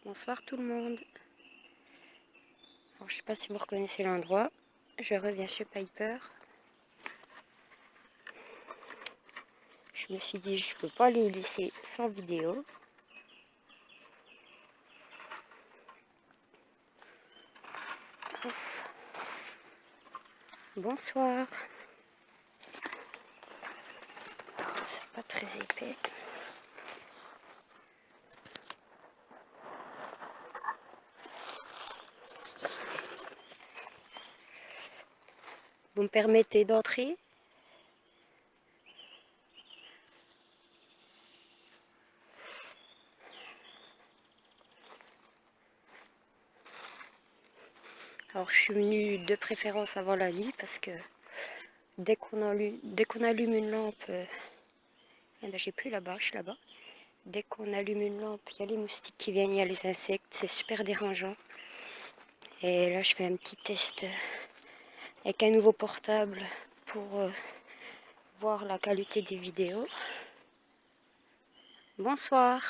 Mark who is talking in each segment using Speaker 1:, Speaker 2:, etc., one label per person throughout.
Speaker 1: Bonsoir tout le monde. Alors, je sais pas si vous reconnaissez l'endroit. Je reviens chez Piper. Je me suis dit je peux pas les laisser sans vidéo. Bonsoir. C'est pas très épais. Vous me permettez d'entrer? Alors je suis venue de préférence avant la nuit parce que dès qu'on allume une lampe, eh ben, j'ai plus la bâche là-bas. Dès qu'on allume une lampe, il y a les moustiques qui viennent, il y a les insectes, c'est super dérangeant. Et là je fais un petit test avec un nouveau portable pour voir la qualité des vidéos. Bonsoir.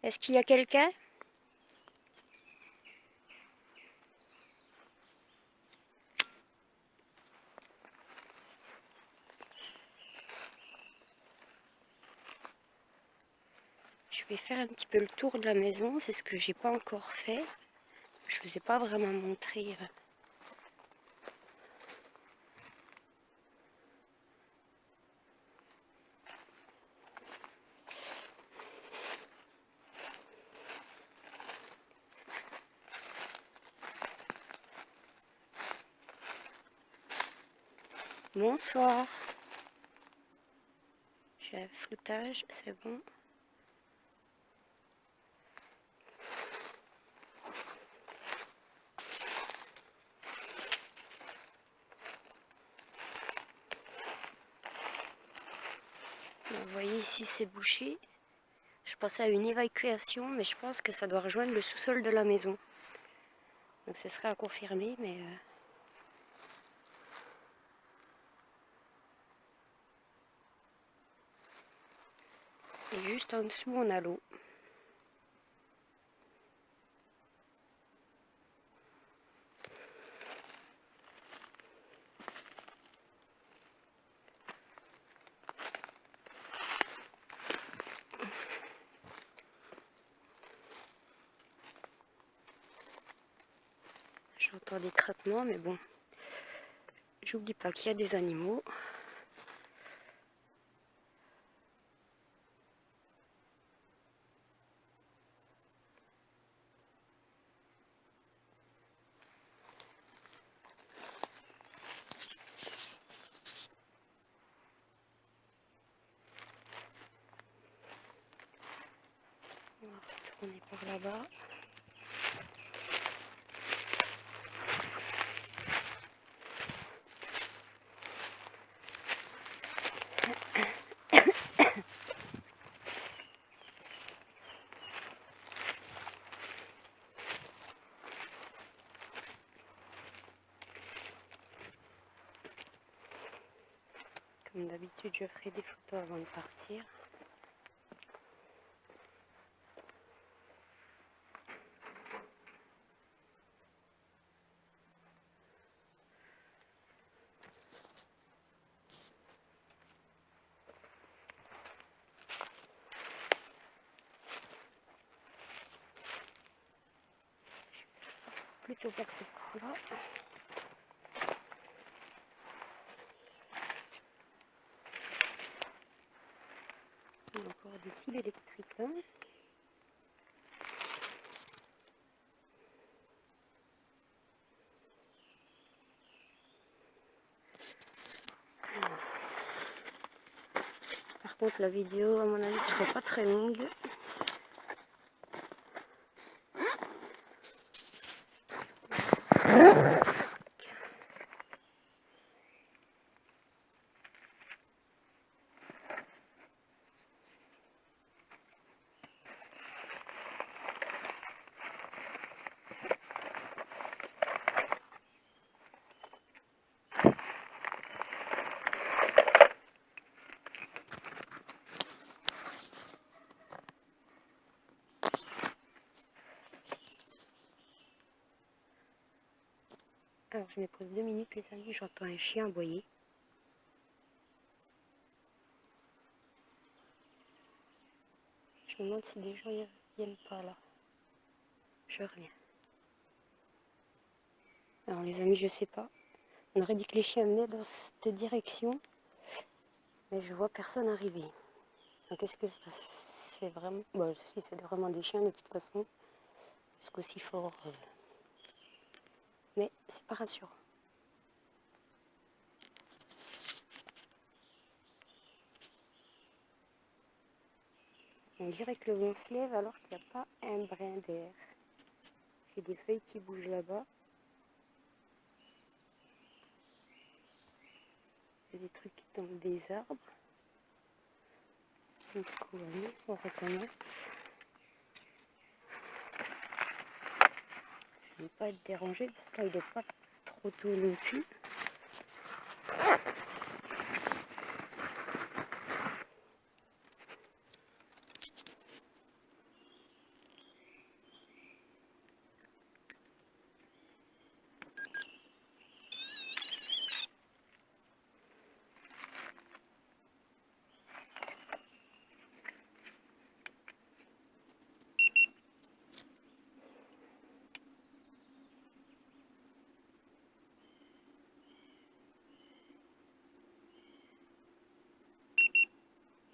Speaker 1: Est-ce qu'il y a quelqu'un? Je vais faire un petit peu le tour de la maison, c'est ce que j'ai pas encore fait. Je vous ai pas vraiment montré. Bonsoir. J'ai un floutage, c'est bon. Vous voyez ici c'est bouché. Je pensais à une évacuation, mais je pense que ça doit rejoindre le sous-sol de la maison. Donc ce serait à confirmer, mais... Et juste en dessous, on a l'eau. J'entends des craquements, mais bon. J'oublie pas qu'il y a des animaux. On va retourner par là-bas. Comme d'habitude, je ferai des photos avant de partir. Plutôt par cette couleur. Il y a encore des fils électriques là. Par contre, la vidéo, à mon avis, ne sera pas très longue. Alors je me pose 2 minutes les amis, j'entends un chien aboyer. Je me demande si des gens viennent pas là. Je reviens. Alors les amis, je sais pas. On aurait dit que les chiens venaient dans cette direction. Mais je vois personne arriver. Donc est-ce que c'est vraiment... Bon, si c'est vraiment des chiens de toute façon. Parce qu'aussi fort... Mais c'est pas rassurant. On dirait que le vent se lève alors qu'il n'y a pas un brin d'air. J'ai des feuilles qui bougent là-bas. Il y a des trucs qui tombent des arbres. Du coup, allez, on recommence. Je ne veux pas être dérangée, pourtant il n'est pas trop tôt non plus.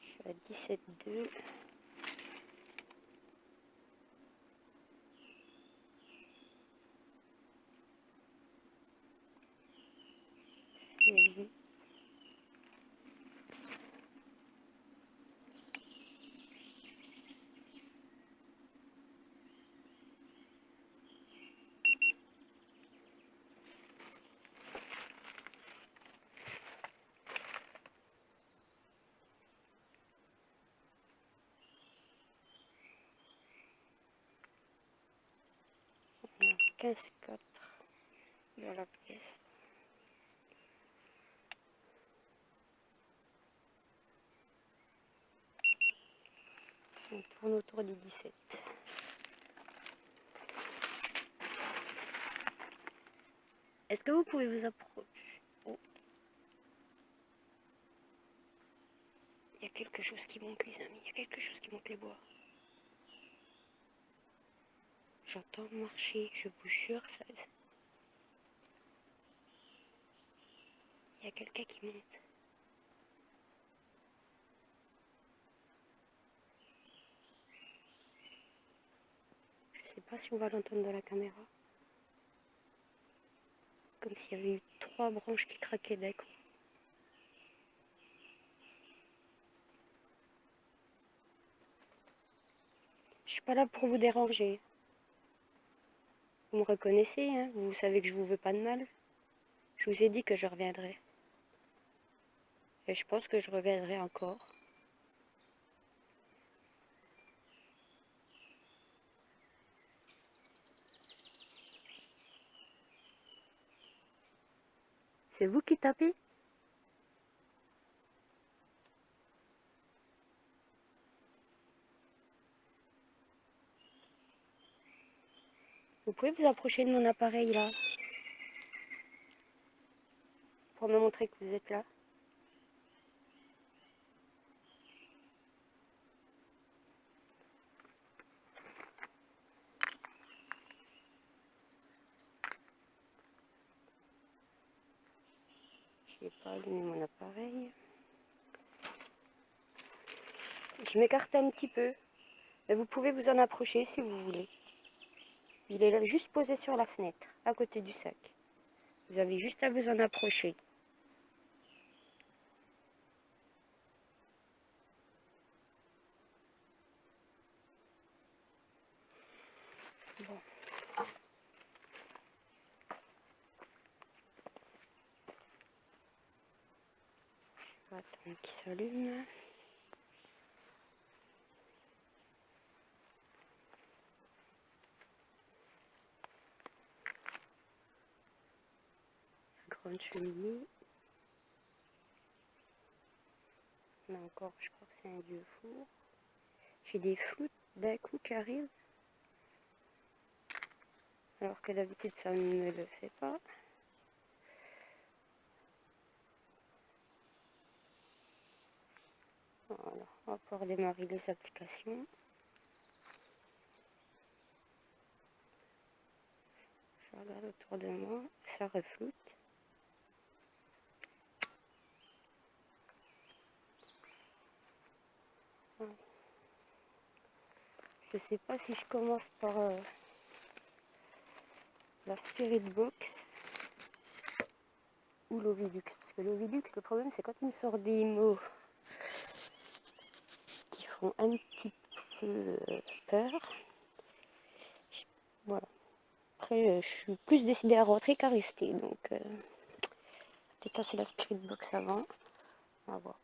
Speaker 1: Je suis à 17,2. C'est 15,4 dans la pièce. On tourne autour des 17. Est-ce que vous pouvez vous approcher? Oh. Il y a quelque chose qui monte les amis, il y a quelque chose qui monte les bois. J'entends marcher, je vous jure. Il y a quelqu'un qui monte. Je sais pas si on va l'entendre dans la caméra. Comme s'il y avait eu 3 branches qui craquaient d'un coup. Je suis pas là pour vous déranger. Vous me reconnaissez, hein? Vous savez que je vous veux pas de mal. Je vous ai dit que je reviendrai. Et je pense que je reviendrai encore. C'est vous qui tapez? Vous pouvez vous approcher de mon appareil là? Pour me montrer que vous êtes là. Je n'ai pas allumé mon appareil. Je m'écarte un petit peu. Mais vous pouvez vous en approcher si vous voulez. Il est là, juste posé sur la fenêtre, à côté du sac. Vous avez juste à vous en approcher. Bon. Je vais attendre qu'il s'allume. Grande cheminée. Là encore, je crois que c'est un vieux four. J'ai des floutes d'un coup qui arrivent. Alors que d'habitude, ça ne me le fait pas. On va pouvoir démarrer les applications. Je regarde autour de moi, ça refloute. Je sais pas si je commence par la Spirit Box ou l'Ovilux. Parce que l'Ovilux, le problème c'est quand il me sort des mots qui font un petit peu peur. Voilà. Après, je suis plus décidée à rentrer qu'à rester. Donc, peut-être passer la Spirit Box avant. On va voir.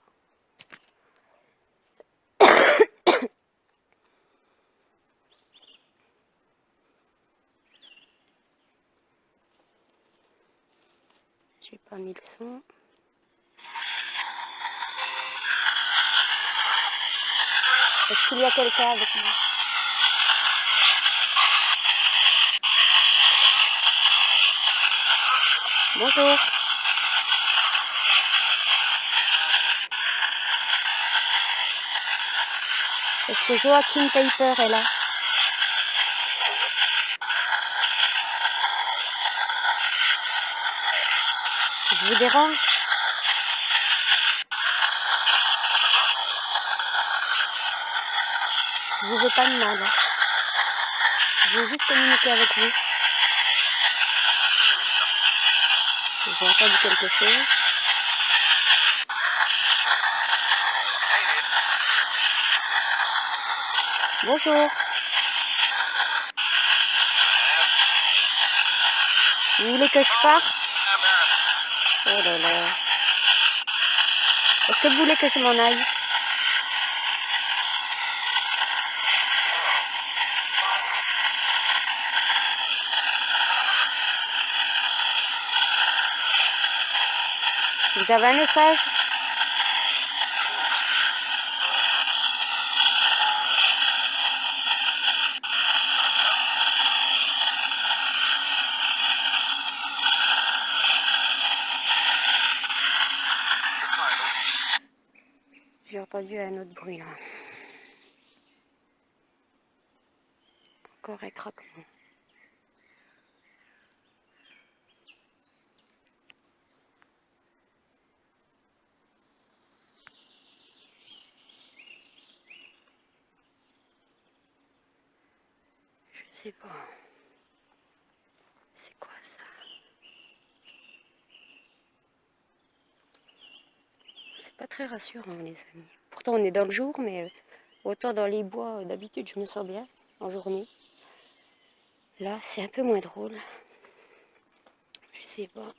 Speaker 1: J'ai pas mis le son. Est-ce qu'il y a quelqu'un avec moi? Bonjour. Est-ce que Joachim Paper est là? Je vous dérange? Je vous veux pas de mal. Je veux juste communiquer avec vous. J'ai entendu quelque chose. Bonjour. Vous voulez que je parte? Oh là là. Est-ce que vous voulez que je m'en aille? Vous avez un message? J'ai entendu un autre bruit là. Encore un craquement. Je sais pas. C'est quoi ça? C'est pas très rassurant les amis. Pourtant on est dans le jour, mais autant dans les bois d'habitude je me sens bien en journée. Là c'est un peu moins drôle. Je sais pas.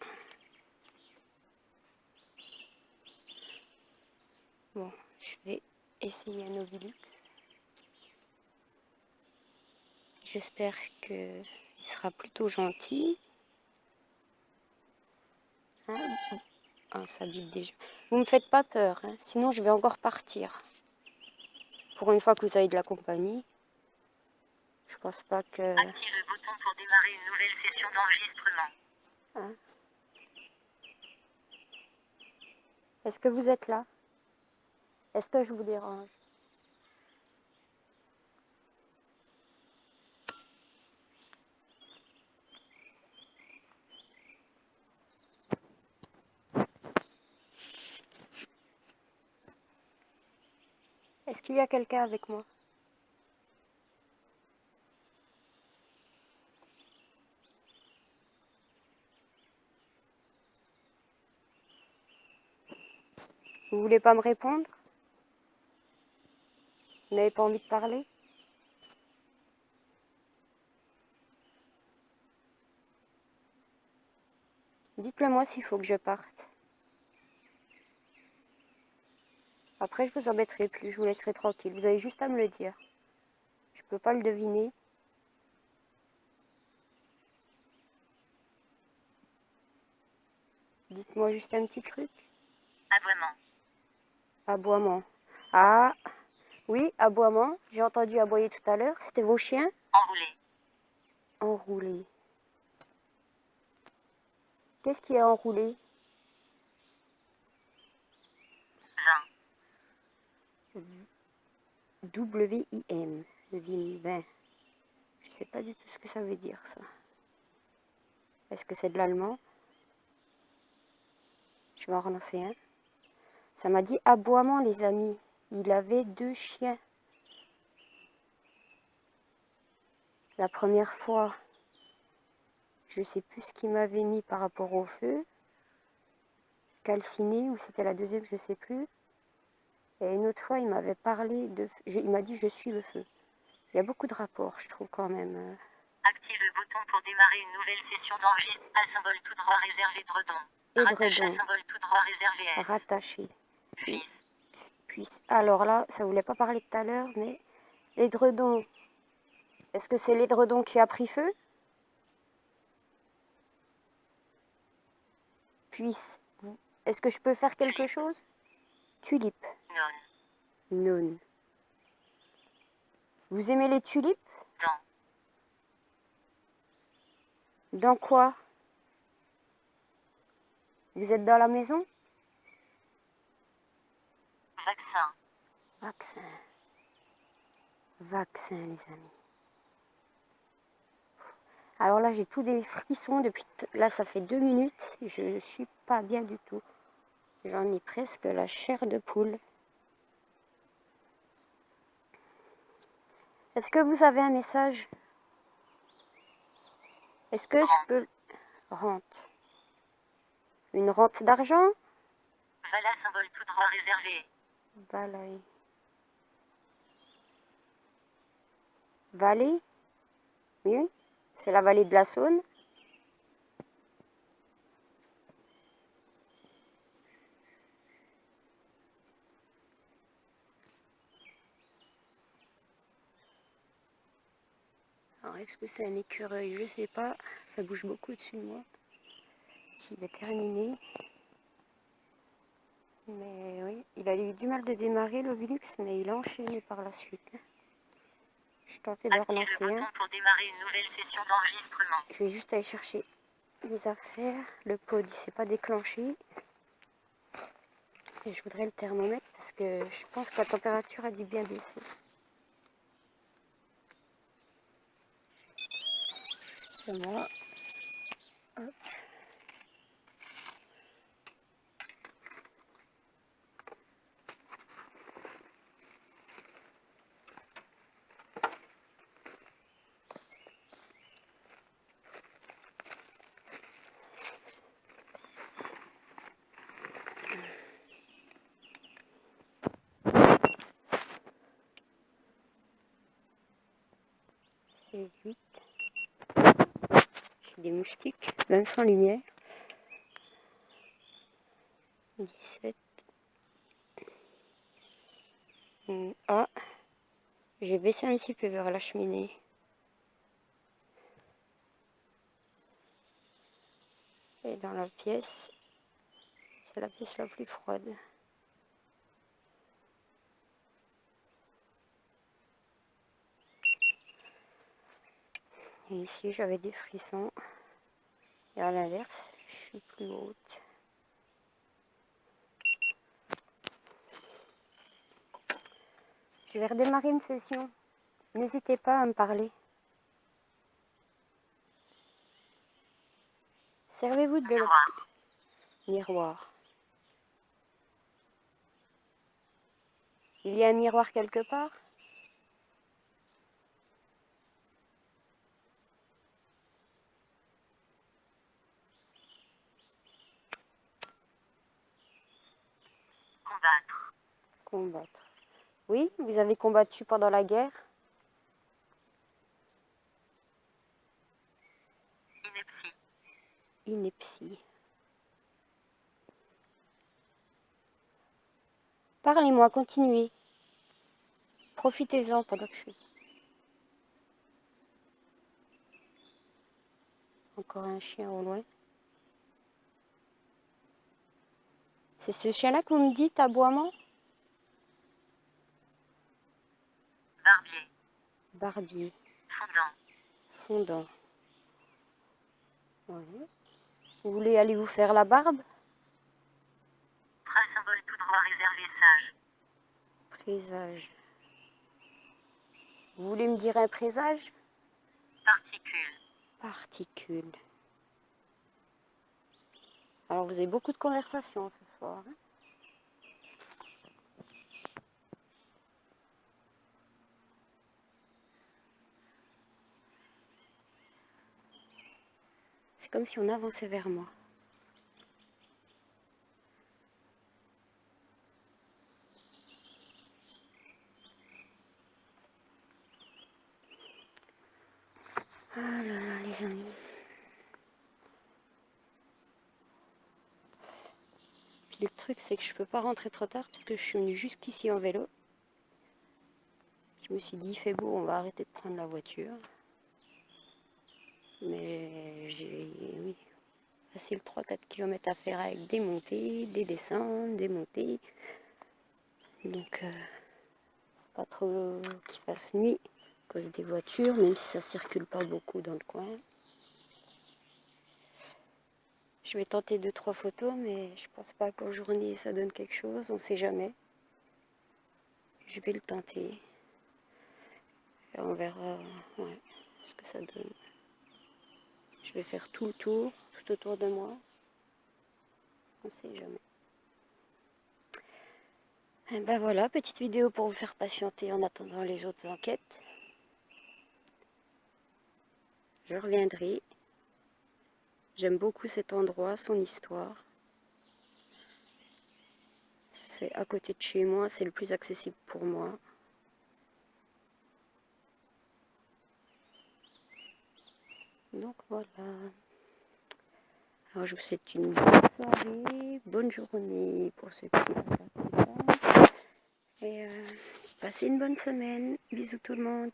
Speaker 1: Bon, je vais essayer un Ovilux. J'espère qu'il sera plutôt gentil. Hein? Ah, ça bip déjà. Vous me faites pas peur, hein? Sinon je vais encore partir. Pour une fois que vous avez de la compagnie, je pense pas que...
Speaker 2: Activez le bouton pour démarrer une nouvelle session d'enregistrement.
Speaker 1: Hein? Est-ce que vous êtes là? Est-ce que je vous dérange? Est-ce qu'il y a quelqu'un avec moi? Vous voulez pas me répondre? Vous n'avez pas envie de parler? Dites-le moi s'il faut que je parte. Après, je vous embêterai plus, je vous laisserai tranquille. Vous avez juste à me le dire. Je peux pas le deviner. Dites-moi juste un petit truc.
Speaker 2: Aboiement.
Speaker 1: Aboiement. Ah, oui, aboiement. J'ai entendu aboyer tout à l'heure. C'était vos chiens?
Speaker 2: Enroulé.
Speaker 1: Enroulés. Qu'est-ce qui est enroulé?
Speaker 2: 20.
Speaker 1: W-I-M. Vim, vin. Je sais pas du tout ce que ça veut dire, ça. Est-ce que c'est de l'allemand? Je vais en relancer un. Ça m'a dit aboiement, les amis. Il avait 2 chiens. La première fois, je sais plus ce qu'il m'avait mis par rapport au feu. Calciné, ou c'était la deuxième, je sais plus. Et une autre fois, il m'avait parlé de... il m'a dit je suis le feu. Il y a beaucoup de rapports, je trouve quand même.
Speaker 2: Active le bouton pour démarrer une nouvelle session d'enregistrement. À symbole tout droit réservé Dredon. Rattache à symbole tout droit réservé S.
Speaker 1: Rattaché.
Speaker 2: Puis.
Speaker 1: Alors là, ça voulait pas parler tout à l'heure, mais l'édredon. Est-ce que c'est l'édredon qui a pris feu? Puisse. Est-ce que je peux faire quelque chose? Tulipe.
Speaker 2: Non.
Speaker 1: Non. Vous aimez les tulipes? Dans quoi? Vous êtes dans la maison?
Speaker 2: Vaccin.
Speaker 1: Vaccin. Vaccin, les amis. Alors là, j'ai tous des frissons depuis... Là, ça fait 2 minutes. Je ne suis pas bien du tout. J'en ai presque la chair de poule. Est-ce que vous avez un message? Est-ce que je peux... Rente. Une rente d'argent?
Speaker 2: Voilà symbole tout droit réservé.
Speaker 1: Vallée. Vallée? Oui, c'est la vallée de la Saône. Alors, est-ce que c'est un écureuil? Je sais pas. Ça bouge beaucoup au-dessus de moi. Il est terminé. Mais oui, il a eu du mal de démarrer l'Ovilux, mais il a enchaîné par la suite. Je tentais de relancer un.
Speaker 2: Pour démarrer une nouvelle session d'enregistrement.
Speaker 1: Je vais juste aller chercher les affaires. Le pod, il s'est pas déclenché. Et je voudrais le thermomètre parce que je pense que la température a dû bien baisser. Et moi, hop. C'est 8. J'ai des moustiques, même sans lumière. 17. Ah, j'ai baissé un petit peu vers la cheminée. Et dans la pièce, c'est la pièce la plus froide. Et ici, j'avais des frissons. Et à l'inverse, je suis plus haute. Je vais redémarrer une session. N'hésitez pas à me parler. Servez-vous de l'eau. Miroir. Il y a un miroir quelque part?
Speaker 2: Combattre.
Speaker 1: Combattre. Oui, vous avez combattu pendant la guerre?
Speaker 2: Ineptie.
Speaker 1: Ineptie. Parlez-moi, continuez. Profitez-en pendant que je suis. Encore un chien au loin. C'est ce chien-là que vous me dites, aboiement?
Speaker 2: Barbier.
Speaker 1: Barbier.
Speaker 2: Fondant.
Speaker 1: Fondant. Oui. Vous voulez aller vous faire la barbe?
Speaker 2: Symbole tout droit réservé sage.
Speaker 1: Présage. Vous voulez me dire un présage?
Speaker 2: Particule.
Speaker 1: Particule. Alors vous avez beaucoup de conversations ce soir. Hein? C'est comme si on avançait vers moi. Ah là là les amis. Puis le truc c'est que je peux pas rentrer trop tard parce que je suis venue jusqu'ici en vélo. Je me suis dit il fait beau, on va arrêter de prendre la voiture. Mais j'ai oui, facile 3-4 km à faire avec des montées, des descentes, des montées. Donc faut pas trop qu'il fasse nuit à cause des voitures, même si ça circule pas beaucoup dans le coin. Je vais tenter 2-3 photos, mais je pense pas qu'en journée ça donne quelque chose, on sait jamais. Je vais le tenter. Et on verra ouais, ce que ça donne. Je vais faire tout le tour, tout autour de moi. On sait jamais. Et ben voilà, petite vidéo pour vous faire patienter en attendant les autres enquêtes. Je reviendrai. J'aime beaucoup cet endroit, son histoire. C'est à côté de chez moi, c'est le plus accessible pour moi. Donc voilà. Alors je vous souhaite une bonne soirée, bonne journée pour ceux qui vont faire plus tard. Et passez une bonne semaine. Bisous tout le monde.